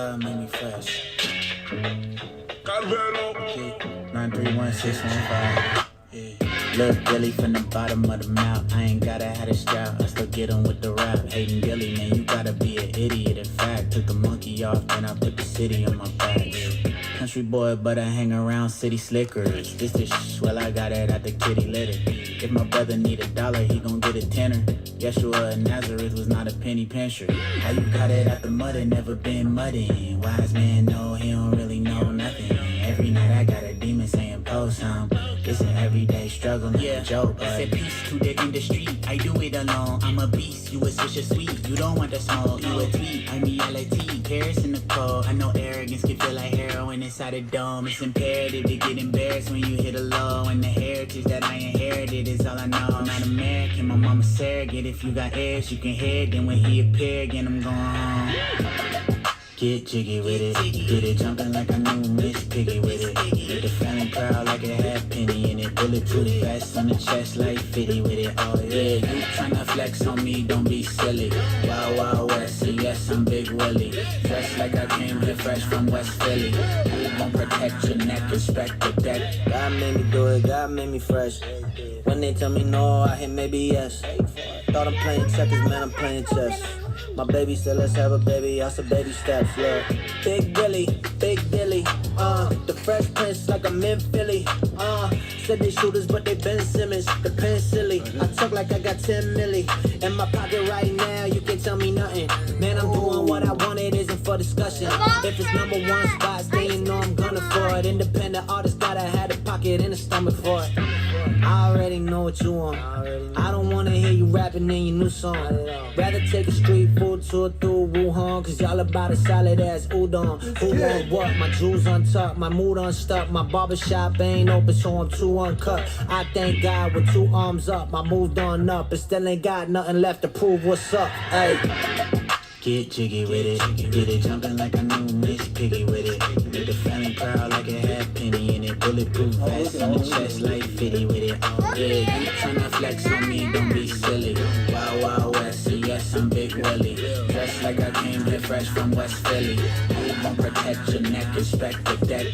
God made me fresh. 931-615. Yeah. Look, Billy from the bottom of the mouth. I ain't gotta have a strap. I still get on with the rap. Hating Billy, man, you gotta be an idiot. In fact, took the monkey off, then I put the city on my back. Yeah. Country boy, but I hang around city slickers. This the well, I got it at the kitty litter. If my brother need $1, he gon' get a tenner. Yeshua of Nazareth was not a penny pincher. How you got it at the mud and never been mudding? Wise man, no, he don't really know nothing. Every night I got a demon saying post some. It's an everyday struggle, not a joke. But I said peace to the industry. I do it alone. I'm a beast. You a swisher sweet. You don't want the smoke. You a tweet. I'm reality. Paris in the cold. I know arrogance can feel like heroin inside a dome. It's imperative to get embarrassed when you hit a low. And the heritage that I inherited is all I know. I'm not American. My mama's surrogate. If you got heirs, you can hear it. Then when he appear again, I'm going home. Get jiggy with it, get it jumping like I knew Miss Piggy with it. Get the family proud like it had penny in it. Bulletproof vest on the chest like 50 with it. Oh yeah, you tryna flex on me, don't be silly. Wild Wild West, so yes I'm Big Willie. Dressed like I came here fresh from West Philly. Who gon' protect your neck, respect the deck? God made me do it, God made me fresh. When they tell me no, I hit maybe yes. Thought I'm playing checkers, man, I'm playing chess. My baby said let's have a baby, I said baby steps, look. Big Billy, the Fresh Prince like I'm in Philly, said they shooters but they Ben Simmons, the pen silly. I talk like I got 10 milli in my pocket right now, you can't tell me nothing. Man, I'm doing what I want, it isn't for discussion. If it's number one spot, then you know I'm gunning for it. Independent artist gotta have a pocket and a stomach for it. I already know what you want. I don't wanna hear you rapping in your new song. Rather take a street food tour through Wuhan, cause y'all about a solid ass udon. Who want what? My jewels untucked, my mood unstuck. My barbershop ain't open, so I'm too uncut. I thank God with 2 arms up. I moved on up, but still ain't got nothing left to prove what's up. Hey. Get jiggy with it, get it jumping like I knew Miss Piggy with it. Make the family proud like it had penny in it. Bulletproof vest on the chest like 50 with it. Oh yeah, you tryna flex on me, don't be silly. Wild Wild West, so yes I'm Big Willie. Dressed like I came here fresh from West Philly. Who gon' protect your neck, respect the deck?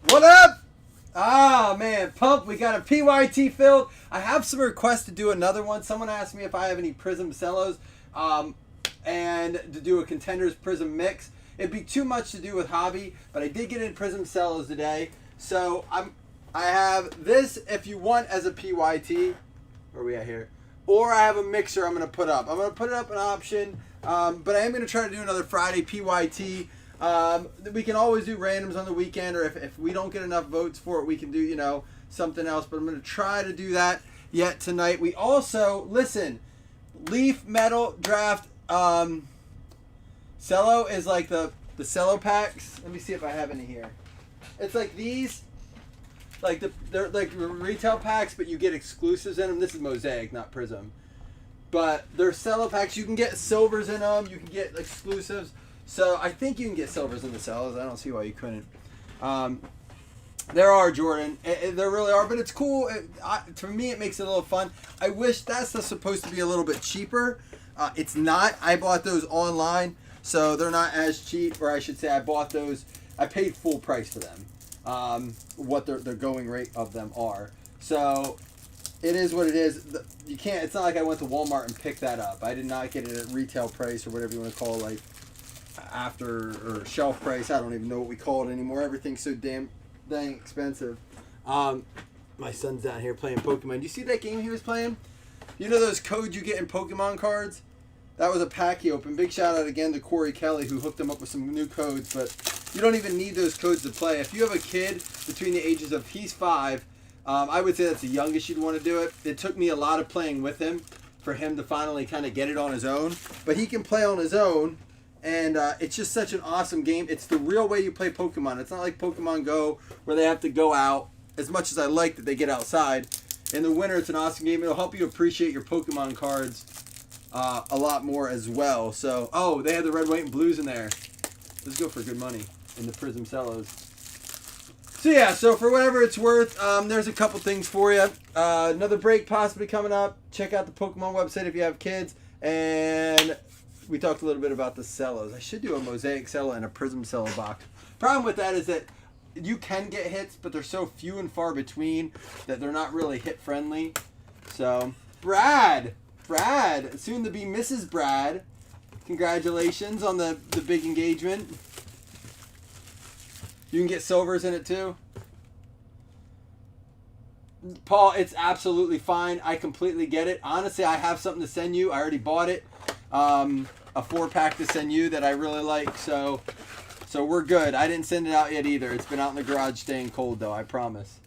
What up? Ah, man, Pump, we got a PYT filled. I have some requests to do another one. Someone asked me if I have any Prism cellos and to do a Contenders Prism mix. It'd be too much to do with Hobby, but I did get in Prism cellos today. So I have this if you want as a PYT. Where are we at here? Or I have a mixer I'm going to put up. I'm going to put it up an option, but I am going to try to do another Friday PYT. We can always do randoms on the weekend, or if we don't get enough votes for it, we can do, you know, something else. But I'm going to try to do that yet tonight. We also, listen, Leaf Metal Draft cello is like the cello packs. Let me see if I have any here. It's like these, like they're like retail packs, but you get exclusives in them. This is Mosaic, not Prism. But they're cello packs. You can get silvers in them. You can get exclusives. So I think you can get silvers in the cellos. I don't see why you couldn't. There are, Jordan. There really are, but it's cool. For me, it makes it a little fun. I wish that's supposed to be a little bit cheaper. It's not. I bought those online, so they're not as cheap. Or I should say I bought those. I paid full price for them. What their going rate of them are. So it is what it is. You can't. It's not like I went to Walmart and picked that up. I did not get it at retail price or whatever you want to call it, like after or shelf price. I don't even know what we call it anymore. Everything's so dang expensive. My son's down here playing Pokemon. Do you see that game he was playing? You know those codes you get in Pokemon cards? That was a pack he opened. Big shout out again to Corey Kelly who hooked him up with some new codes, but you don't even need those codes to play. If you have a kid between the ages of, he's 5, I would say that's the youngest you'd want to do it. It took me a lot of playing with him for him to finally kind of get it on his own, but he can play on his own. And it's just such an awesome game. It's the real way you play Pokemon. It's not like Pokemon Go where they have to go out. As much as I like that they get outside, In the winter, it's an awesome game. It'll help you appreciate your Pokemon cards a lot more as well. So, oh, they have the red, white, and blues in there. Let's go for good money in the Prism Cellos. So yeah, so for whatever it's worth, there's a couple things for you. Another break possibly coming up. Check out the Pokemon website if you have kids. And we talked a little bit about the cellos. I should do a mosaic cello and a Prism cello box. Problem with that is that you can get hits, but they're so few and far between that they're not really hit friendly. So, Brad, soon to be Mrs. Brad. Congratulations on the big engagement. You can get silvers in it too. Paul, it's absolutely fine. I completely get it. Honestly, I have something to send you. I already bought it. A 4-pack to send you that I really like. So we're good. I didn't send it out yet either. It's been out in the garage staying cold though, I promise.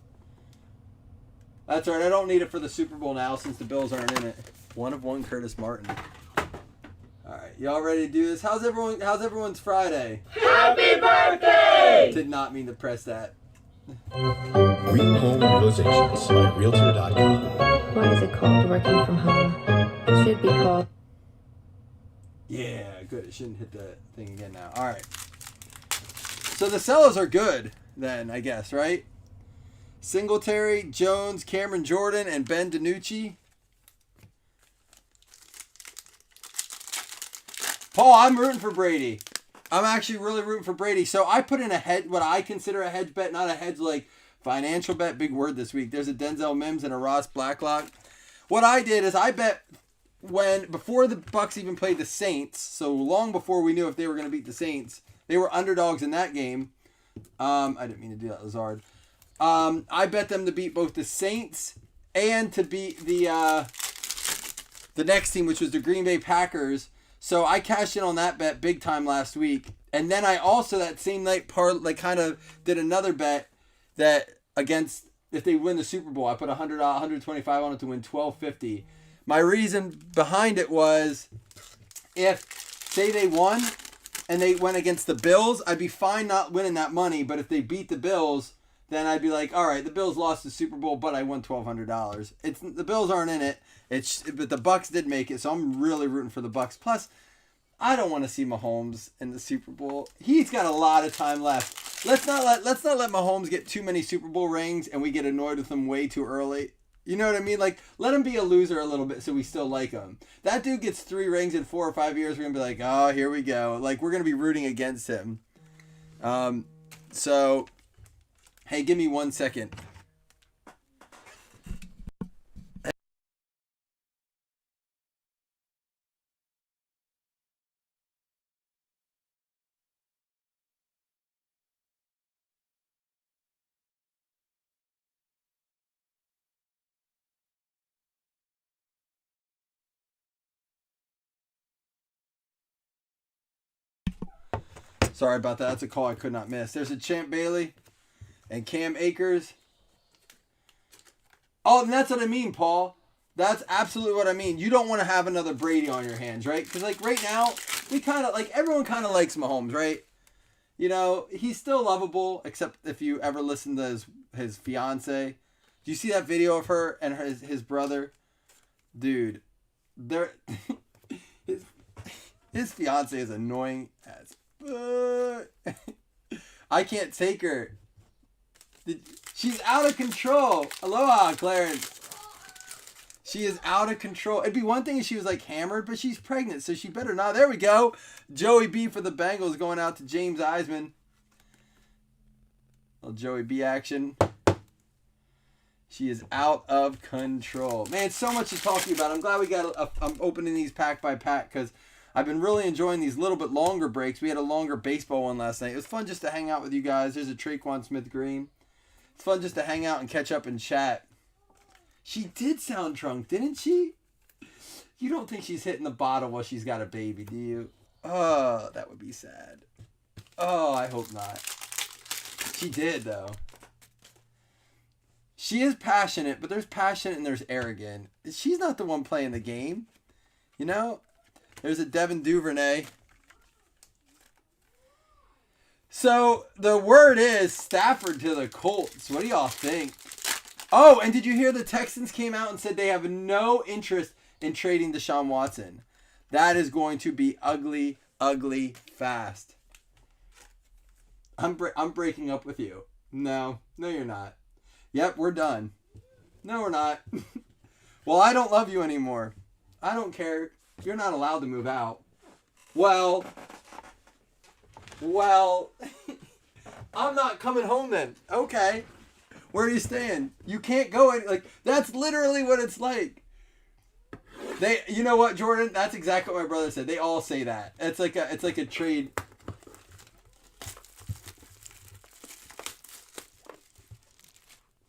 That's all right. I don't need it for the Super Bowl now since the Bills aren't in it. 1 of 1 Curtis Martin. All right, y'all ready to do this? How's everyone's Friday? Happy birthday! Did not mean to press that. Green Home Realizations by Realtor.com. Why is it called working from home? It should be called... Yeah, good. It shouldn't hit the thing again now. All right. So the cellos are good then, I guess, right? Singletary, Jones, Cameron Jordan, and Ben DiNucci. Paul, I'm rooting for Brady. I'm actually really rooting for Brady. So I put in what I consider a hedge bet, not a hedge like financial bet, big word this week. There's a Denzel Mims and a Ross Blacklock. What I did is I bet before the Bucks even played the Saints, so long before we knew if they were going to beat the Saints, they were underdogs in that game. I didn't mean to do that, Lazard. I bet them to beat both the Saints and to beat the next team, which was the Green Bay Packers. So I cashed in on that bet big time last week. And then I also that same night kind of did another bet that against if they win the Super Bowl, I put $125 on it to win $1,250. My reason behind it was if say they won and they went against the Bills, I'd be fine not winning that money. But if they beat the Bills, then I'd be like, all right, the Bills lost the Super Bowl, but I won $1,200. The Bills aren't in it. But the Bucks did make it, so I'm really rooting for the Bucks. Plus, I don't want to see Mahomes in the Super Bowl. He's got a lot of time left. Let's not let Mahomes get too many Super Bowl rings and we get annoyed with him way too early. You know what I mean? Like, let him be a loser a little bit so we still like him. That dude gets 3 rings in 4 or 5 years. We're gonna be like, oh, here we go. Like, we're gonna be rooting against him. So, hey, give me 1 second. Sorry about that. That's a call I could not miss. There's a Champ Bailey and Cam Akers. Oh, and that's what I mean, Paul. That's absolutely what I mean. You don't want to have another Brady on your hands, right? Because, like, right now, everyone kind of likes Mahomes, right? You know, he's still lovable, except if you ever listen to his fiance. Do you see that video of her and his brother? Dude, his fiance is annoying as I can't take her. She's out of control. Aloha, Clarence. She is out of control. It'd be one thing if she was like hammered, but she's pregnant, so she better not. There we go. Joey B for the Bengals going out to James Eisman. Little Joey B action. She is out of control. Man, so much to talk to you about. I'm glad we got I'm opening these pack by pack because I've been really enjoying these little bit longer breaks. We had a longer baseball one last night. It was fun just to hang out with you guys. There's a Traquan Smith Green. It's fun just to hang out and catch up and chat. She did sound drunk, didn't she? You don't think she's hitting the bottle while she's got a baby, do you? Oh, that would be sad. Oh, I hope not. She did, though. She is passionate, but there's passionate and there's arrogant. She's not the one playing the game. You know? There's a Devin Duvernay. So, the word is Stafford to the Colts. What do y'all think? Oh, and did you hear the Texans came out and said they have no interest in trading Deshaun Watson? That is going to be ugly, ugly fast. I'm breaking up with you. No, you're not. Yep, we're done. No, we're not. Well, I don't love you anymore. I don't care. You're not allowed to move out. Well, I'm not coming home then. Okay. Where are you staying? You can't go any, like, that's literally what it's like. You know what, Jordan? That's exactly what my brother said. They all say that. It's like a trade.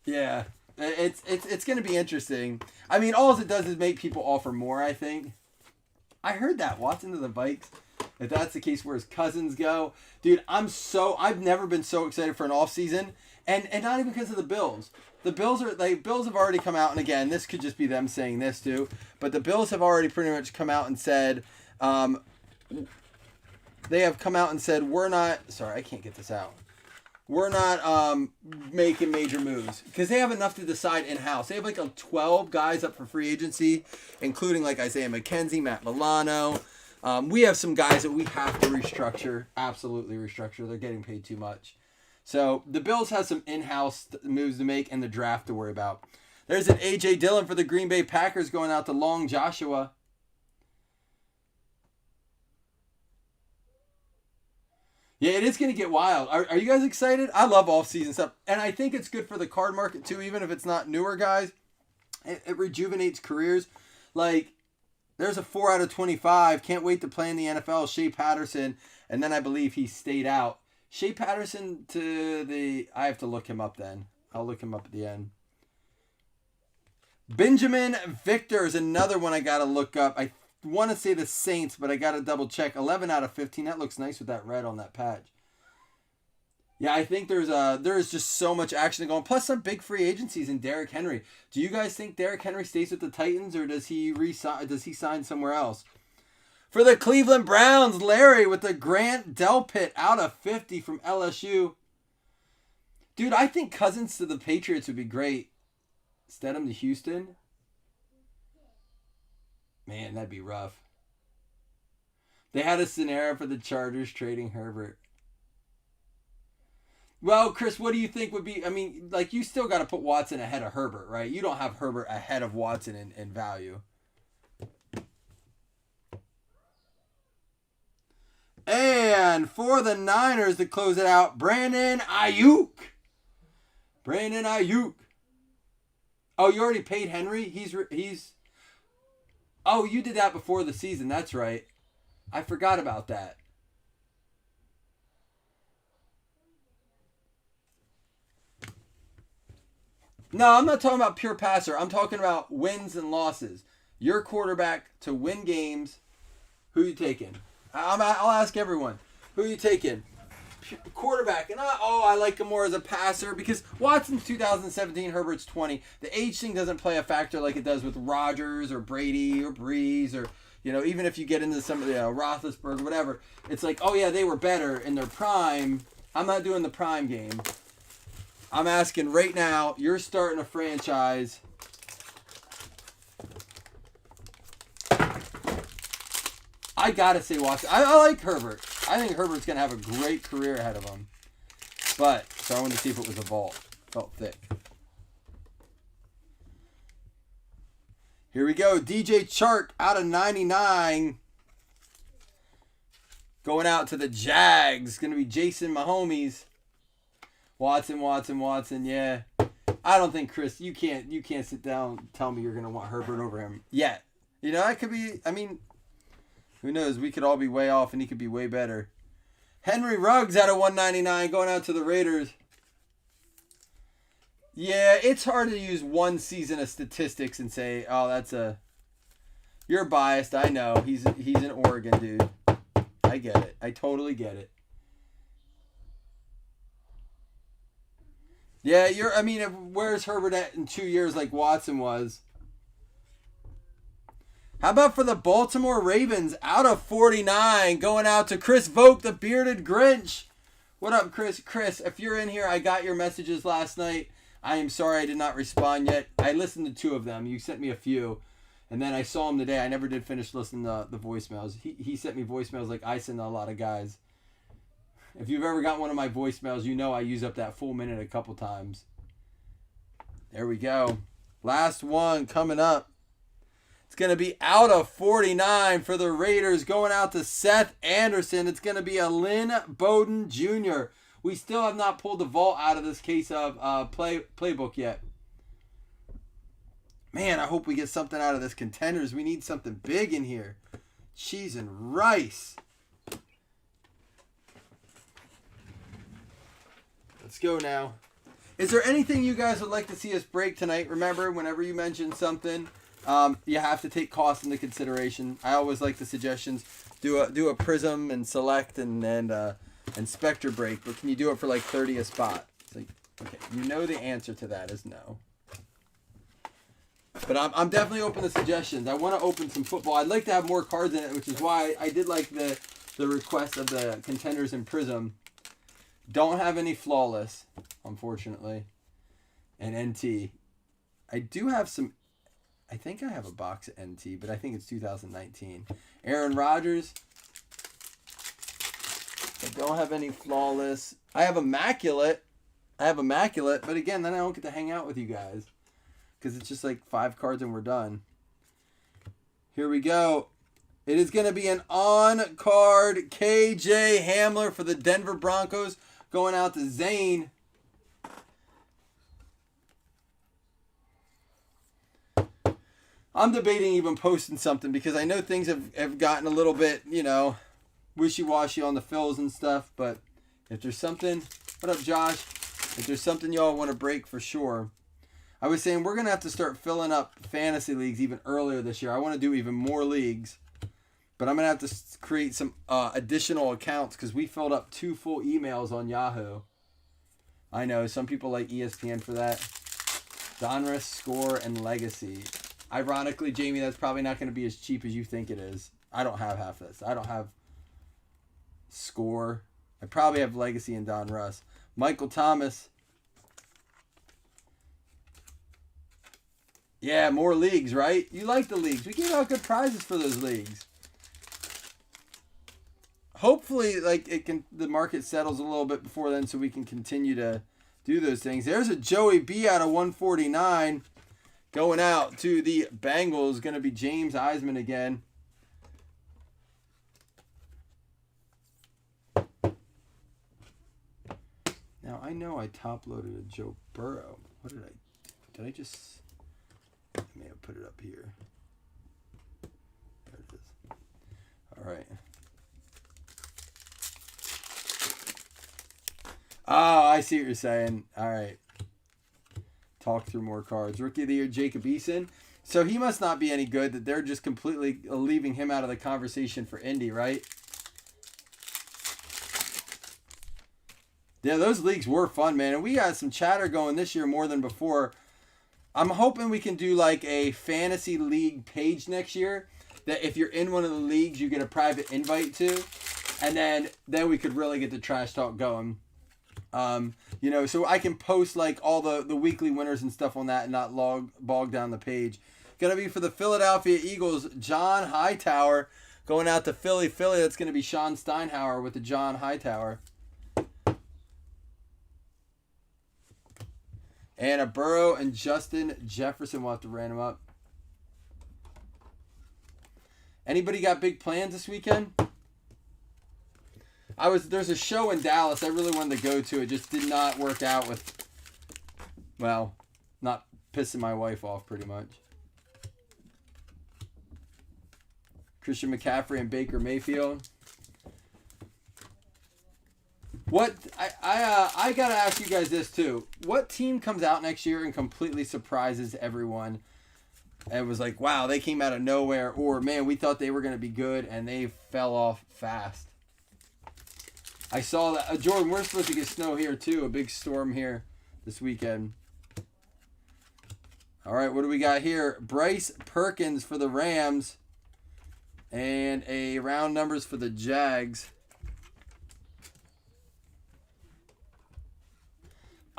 Yeah. It's going to be interesting. I mean, all it does is make people offer more, I think. I heard that. Watson to the Vikes. If that's the case, where his Cousins go. Dude, I've never been so excited for an offseason. And not even because of the Bills. The Bills have already come out, and again, this could just be them saying this too, but the Bills have already pretty much come out and said, they have come out and said, we're not making major moves. Because they have enough to decide in-house. They have like 12 guys up for free agency, including like Isaiah McKenzie, Matt Milano. We have some guys that we have to restructure, absolutely restructure. They're getting paid too much. So the Bills have some in-house moves to make and the draft to worry about. There's an A.J. Dillon for the Green Bay Packers going out to Long Joshua. Yeah, it is going to get wild. Are you guys excited? I love off-season stuff. And I think it's good for the card market too, even if it's not newer guys. It rejuvenates careers. Like, there's a 4 out of 25. Can't wait to play in the NFL. Shea Patterson. And then I believe he stayed out. Shea Patterson I have to look him up then. I'll look him up at the end. Benjamin Victor is another one I got to look up. I want to say the Saints, but I got to double check. 11 out of 15. That looks nice with that red on that patch. Yeah, I think there is just so much action going. Plus some big free agencies in Derrick Henry. Do you guys think Derrick Henry stays with the Titans, or does he sign somewhere else? For the Cleveland Browns, Larry with the Grant Delpit out of 50 from LSU. Dude, I think Cousins to the Patriots would be great. Stedham to Houston. Man, that'd be rough. They had a scenario for the Chargers trading Herbert. Well, Chris, what do you think would be... I mean, like, you still got to put Watson ahead of Herbert, right? You don't have Herbert ahead of Watson in value. And for the Niners to close it out, Brandon Ayuk. Oh, you already paid Henry? He's. Oh, you did that before the season. That's right. I forgot about that. No, I'm not talking about pure passer. I'm talking about wins and losses. Your quarterback to win games. Who you taking? I'll ask everyone. Who are you taking? Quarterback. And I like him more as a passer because Watson's 2017, Herbert's 20. The age thing doesn't play a factor like it does with Rodgers or Brady or Breeze or, even if you get into some of the Roethlisberger, whatever. It's like, oh yeah, they were better in their prime. I'm not doing the prime game. I'm asking right now, you're starting a franchise. I gotta say Watson. I like Herbert. I think Herbert's gonna have a great career ahead of him. So I wanted to see if it was a vault. Felt thick. Here we go. DJ Chark out of 99. Going out to the Jags. Gonna be Jason Mahomes. Watson. Yeah. I don't think, Chris, you can't sit down and tell me you're gonna want Herbert over him yet. That could be. I mean. Who knows? We could all be way off, and he could be way better. Henry Ruggs out of 199 going out to the Raiders. Yeah, it's hard to use one season of statistics and say, oh, you're biased. I know. He's an Oregon dude. I get it. I totally get it. Yeah, where's Herbert at in 2 years like Watson was? How about for the Baltimore Ravens, out of 49, going out to Chris Vogt, the bearded Grinch. What up, Chris? Chris, if you're in here, I got your messages last night. I am sorry I did not respond yet. I listened to 2 of them. You sent me a few. And then I saw him today. I never did finish listening to the voicemails. He sent me voicemails like I send to a lot of guys. If you've ever got one of my voicemails, you know I use up that full minute a couple times. There we go. Last one coming up. It's going to be out of 49 for the Raiders, going out to Seth Anderson. It's going to be a Lynn Bowden Jr. We still have not pulled the vault out of this case of playbook yet. Man, I hope we get something out of this Contenders. We need something big in here. Cheese and rice. Let's go now. Is there anything you guys would like to see us break tonight? Remember, whenever you mention something, you have to take cost into consideration. I always like the suggestions. Do a Prism and Select and Spectre break, but can you do it for like 30 a spot? It's like, okay, you know the answer to that is no. But I'm definitely open to suggestions. I want to open some football. I'd like to have more cards in it, which is why I did like the request of the Contenders and Prism. Don't have any flawless, unfortunately. And NT. I do have some. I think I have a box of NT, but I think it's 2019. Aaron Rodgers. I don't have any flawless. I have immaculate. But again, then I don't get to hang out with you guys. Because it's just like 5 cards and we're done. Here we go. It is going to be an on-card KJ Hamler for the Denver Broncos. Going out to Zane. I'm debating even posting something because I know things have gotten a little bit, wishy-washy on the fills and stuff. But if there's something... What up, Josh? If there's something y'all want to break for sure... I was saying we're going to have to start filling up fantasy leagues even earlier this year. I want to do even more leagues. But I'm going to have to create some additional accounts because we filled up 2 full emails on Yahoo. I know, some people like ESPN for that. Donruss, Score, and Legacy. Ironically, Jamie, that's probably not going to be as cheap as you think it is. I don't have half this. I don't have Score. I probably have Legacy and Donruss. Michael Thomas. Yeah, more leagues, right? You like the leagues. We gave out good prizes for those leagues. Hopefully, the market settles a little bit before then so we can continue to do those things. There's a Joey B out of 149 going out to the Bengals. Going to be James Eisman again. Now, I know I top-loaded a Joe Burrow. What did I do? Did I just... I may have put it up here. There it is. All right. Oh, I see what you're saying. All right. Talk through more cards. Rookie of the Year, Jacob Eason. So he must not be any good that they're just completely leaving him out of the conversation for Indy, right? Yeah, those leagues were fun, man. And we got some chatter going this year more than before. I'm hoping we can do like a fantasy league page next year that if you're in one of the leagues, you get a private invite to. And then we could really get the trash talk going. So I can post like all the weekly winners and stuff on that and not bog down the page. Going to be for the Philadelphia Eagles, John Hightower going out to Philly. That's going to be Sean Steinhauer with the John Hightower. And a Burrow and Justin Jefferson. We'll have to random up. Anybody got big plans this weekend? There's a show in Dallas I really wanted to go to. It just did not work out with, not pissing my wife off pretty much. Christian McCaffrey and Baker Mayfield. What I gotta ask you guys this too. What team comes out next year and completely surprises everyone? And was like, wow, they came out of nowhere, or man, we thought they were gonna be good and they fell off fast. I saw that Jordan. We're supposed to get snow here too. A big storm here this weekend. All right, what do we got here? Bryce Perkins for the Rams, and a round numbers for the Jags.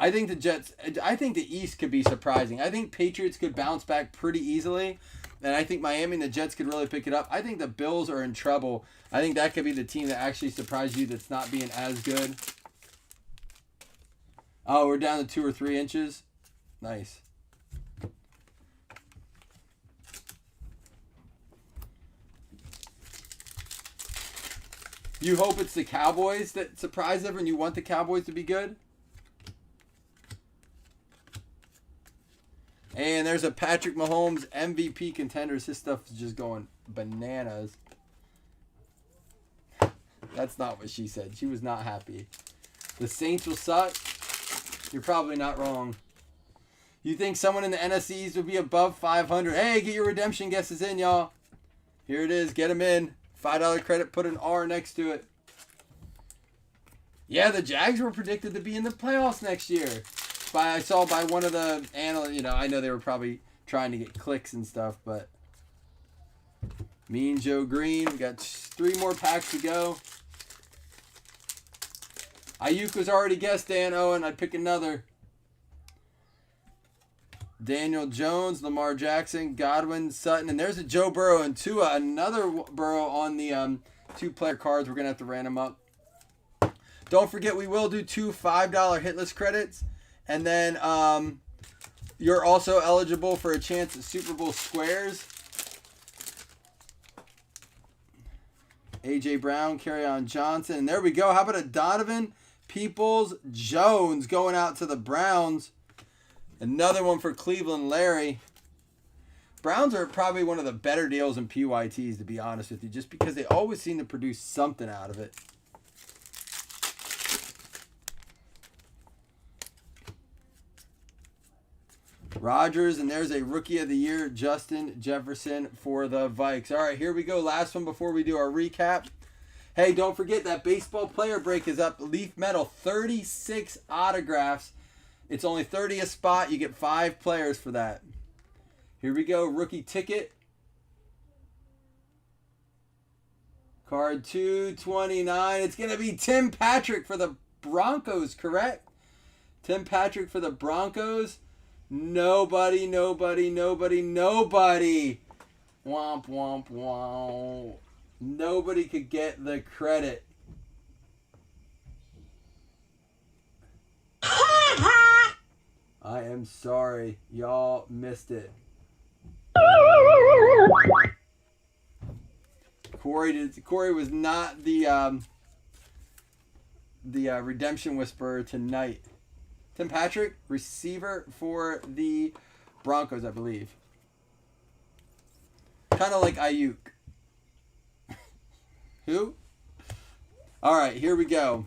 I think the Jets, I think the East could be surprising. I think Patriots could bounce back pretty easily. And I think Miami and the Jets could really pick it up. I think the Bills are in trouble. I think that could be the team that actually surprised you that's not being as good. Oh, we're down to 2 or 3 inches. Nice. You hope it's the Cowboys that surprise everyone. You want the Cowboys to be good? And there's a Patrick Mahomes MVP contenders. His stuff is just going bananas. That's not what she said. She was not happy. The Saints will suck. You're probably not wrong. You think someone in the NFC East will be above 500? Hey, get your redemption guesses in, y'all. Here it is. Get them in. $5 credit. Put an R next to it. Yeah, the Jags were predicted to be in the playoffs next year. I saw by one of the analysts, you know, I know they were probably trying to get clicks and stuff, but Mean Joe Green, we got 3 more packs to go. Ayuk was already guessed, Dan Owen. I'd pick another. Daniel Jones, Lamar Jackson, Godwin, Sutton, and there's a Joe Burrow and Tua, another Burrow on the 2-player cards. We're going to have to random up. Don't forget, we will do 2 $5 hitless credits. And then you're also eligible for a chance at Super Bowl squares. A.J. Brown, Kerryon Johnson. And there we go. How about a Donovan Peoples-Jones going out to the Browns? Another one for Cleveland Larry. Browns are probably one of the better deals in PYTs, to be honest with you, just because they always seem to produce something out of it. Rodgers, and there's a Rookie of the Year, Justin Jefferson for the Vikes. All right, here we go. Last one before we do our recap. Hey, don't forget that baseball player break is up. Leaf Metal, 36 autographs. It's only 30 a spot. You get 5 players for that. Here we go. Rookie ticket. Card 229. It's going to be Tim Patrick for the Broncos, correct? Tim Patrick for the Broncos. Nobody. Womp, womp, womp. Nobody could get the credit. I am sorry. Y'all missed it. Corey was not the redemption whisperer tonight. Tim Patrick, receiver for the Broncos, I believe. Kind of like Ayuk. Who? All right, here we go.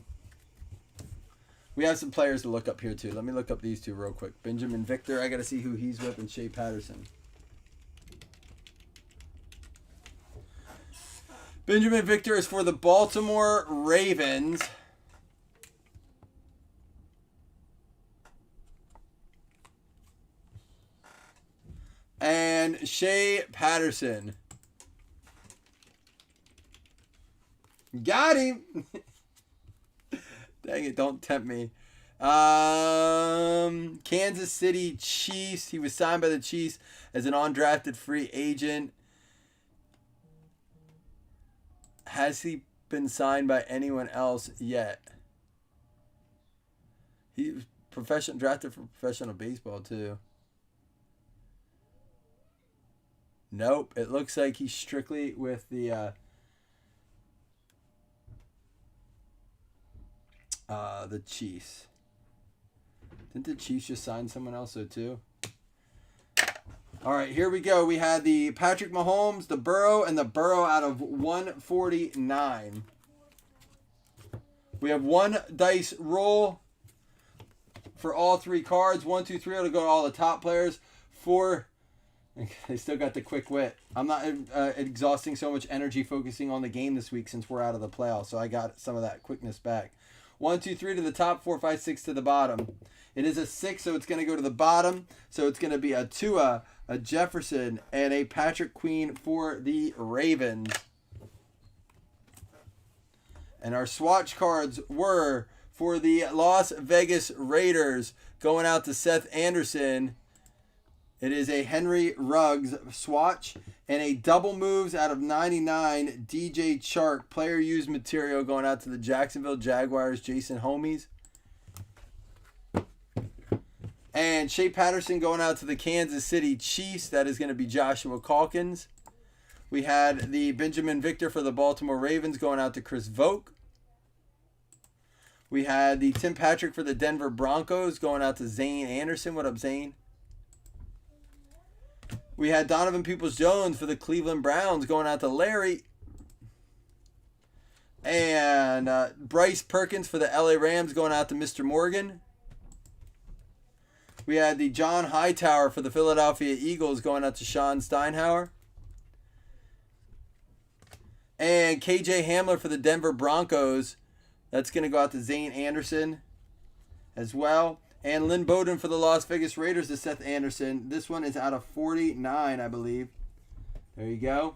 We have some players to look up here, too. Let me look up these 2 real quick. Benjamin Victor, I got to see who he's with, and Shea Patterson. Benjamin Victor is for the Baltimore Ravens. And Shea Patterson. Got him. Dang it, don't tempt me. Kansas City Chiefs. He was signed by the Chiefs as an undrafted free agent. Has he been signed by anyone else yet? He was drafted for professional baseball too. Nope. It looks like he's strictly with the Chiefs. Didn't the Chiefs just sign someone else though too? All right, here we go. We had the Patrick Mahomes, the Burrow, and the Burrow out of 149. We have 1 dice roll for all 3 cards. 1, 2, 3 to go to all the top players. 4. They still got the quick wit. I'm not exhausting so much energy focusing on the game this week since we're out of the playoffs, so I got some of that quickness back. 1, 2, 3 to the top, 4, 5, 6 to the bottom. It is a 6, so it's going to go to the bottom. So it's going to be a Tua, a Jefferson, and a Patrick Queen for the Ravens. And our swatch cards were for the Las Vegas Raiders, going out to Seth Anderson. It is a Henry Ruggs swatch and a double moves out of 99 DJ Chark player used material going out to the Jacksonville Jaguars, Jason Homies. And Shea Patterson going out to the Kansas City Chiefs. That is going to be Joshua Calkins. We had the Benjamin Victor for the Baltimore Ravens going out to Chris Vogt. We had the Tim Patrick for the Denver Broncos going out to Zane Anderson. What up, Zane? We had Donovan Peoples-Jones for the Cleveland Browns going out to Larry. And Bryce Perkins for the LA Rams going out to Mr. Morgan. We had the John Hightower for the Philadelphia Eagles going out to Sean Steinhauer. And KJ Hamler for the Denver Broncos. That's going to go out to Zane Anderson as well. And Lynn Bowden for the Las Vegas Raiders to Seth Anderson. This one is out of 49, I believe. There you go.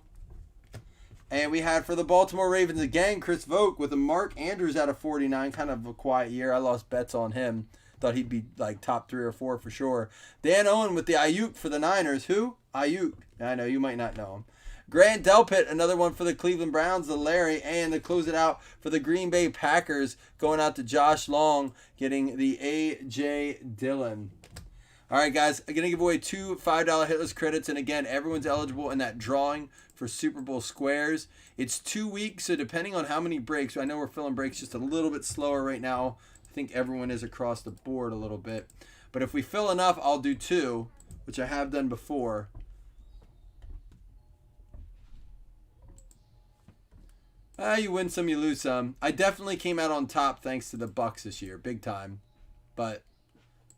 And we had for the Baltimore Ravens again, Chris Vogt with a Mark Andrews out of 49. Kind of a quiet year. I lost bets on him. Thought he'd be like top 3 or 4 for sure. Dan Owen with the Ayuk for the Niners. Who? Ayuk. I know, you might not know him. Grant Delpit, another one for the Cleveland Browns, the Larry, and to close it out for the Green Bay Packers, going out to Josh Long, getting the A.J. Dillon. All right, guys, I'm going to give away 2 $5 hitless credits, and again, everyone's eligible in that drawing for Super Bowl squares. It's 2 weeks, so depending on how many breaks, I know we're filling breaks just a little bit slower right now. I think everyone is across the board a little bit. But if we fill enough, I'll do 2, which I have done before. You win some, you lose some. I definitely came out on top thanks to the Bucks this year, big time. But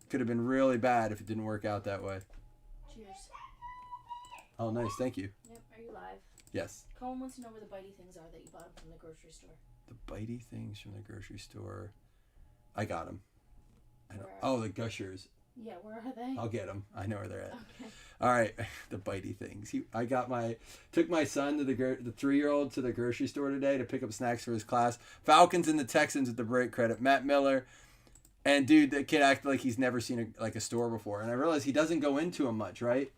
could have been really bad if it didn't work out that way. Cheers. Oh, nice. Thank you. Yep. Are you live? Yes. Colin wants to know where the bitey things are that you bought from the grocery store. The bitey things from the grocery store. I got them. Where Oh, the Gushers. Yeah, where are they? I'll get them. I know where they're at. Okay. All right, the bitey things. Took my son to the 3-year-old to the grocery store today to pick up snacks for his class. Falcons and the Texans with the break credit. Matt Miller, and dude, the kid acted like he's never seen a store before, and I realized he doesn't go into them much, right?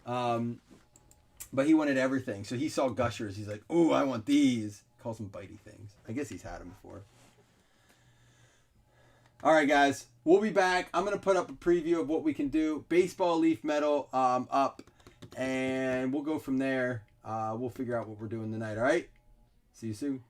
But he wanted everything, so he saw Gushers. He's like, "Ooh, I want these." Calls them bitey things. I guess he's had them before. All right, guys, we'll be back. I'm going to put up a preview of what we can do. Baseball leaf metal up, and we'll go from there. We'll figure out what we're doing tonight, all right? See you soon.